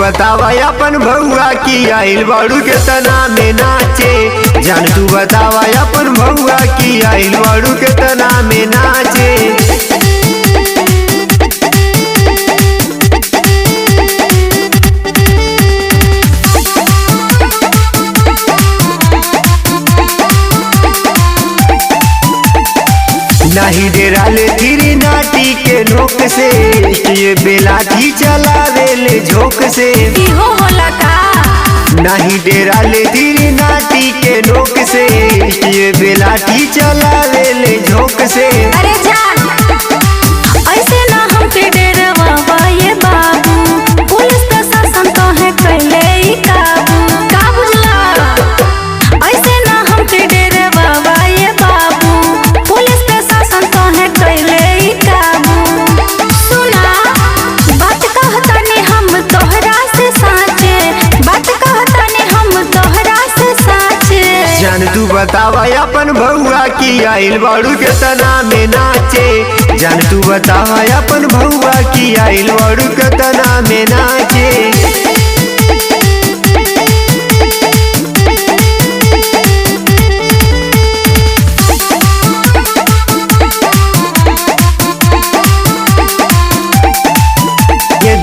बतावा अपन भौआ की आइल बाड़ू के तना में नाचे। जान तू बतावा अपन भौआ की आइल बाड़ू के तना में नाचे। नहीं डेरा ले तेरी नाटी के नोक से, ये बेलाठी चलावे ले झोंक से। इहो होला का? नहीं डेरा ले तेरी नाटी के नोक से, ये बेलाठी चलावे ले झोंक से। अरे जान ऐसे ना हमके डरवा ये बाबू, पुलिस प्रशासन तो है कैले ही काबू। का बुझला? ऐसे ना हमके डरवा ये बाबू, पुलिस प्रशासन तो है कैले ही काबू। सुना बात कहतानी हम तोहरा से साचे, बात कहतानी हम तोहरा से साचे। जान तू बतावा अपन भौआ की आइल बाड़ू के तना में नाचे। जान तू बतावा अपन भौआ की आइल बाड़ू के तना में नाचे।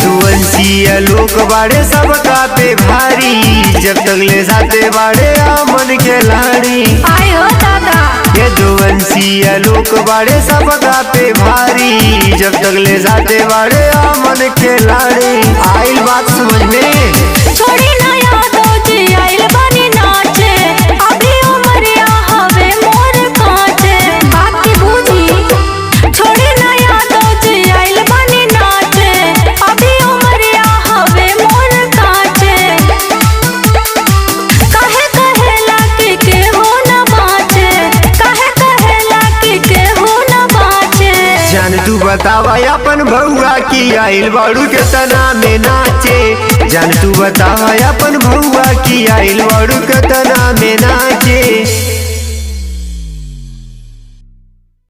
दुवंशिया लोक बाड़े सबका पे भारी, जब तक ले जाते बाड़े आमन के लाड़ी। आय हो दादा ये दुवंशिया लोक बाड़े सबका पे भारी, जब तक ले जाते बाड़े आमन के लाड़ी। आइल बात समझ में? छोड़ी ना यादो जी आइल बनी नाचे, अभी उमरिया हवे मोर काचे। बात की बूझी छोड़ी ना यादो जी आइल बनी नाचे, अभी उमरिया हवे मोर काचे। काहे कहेला कि केहू न बाचे, काहे कहेला कि केहू न बाचे। जान तू बतावा अपन भौआ की आइल बाड़ू के तना में नाचे। जान तू बतावा अपन भौआ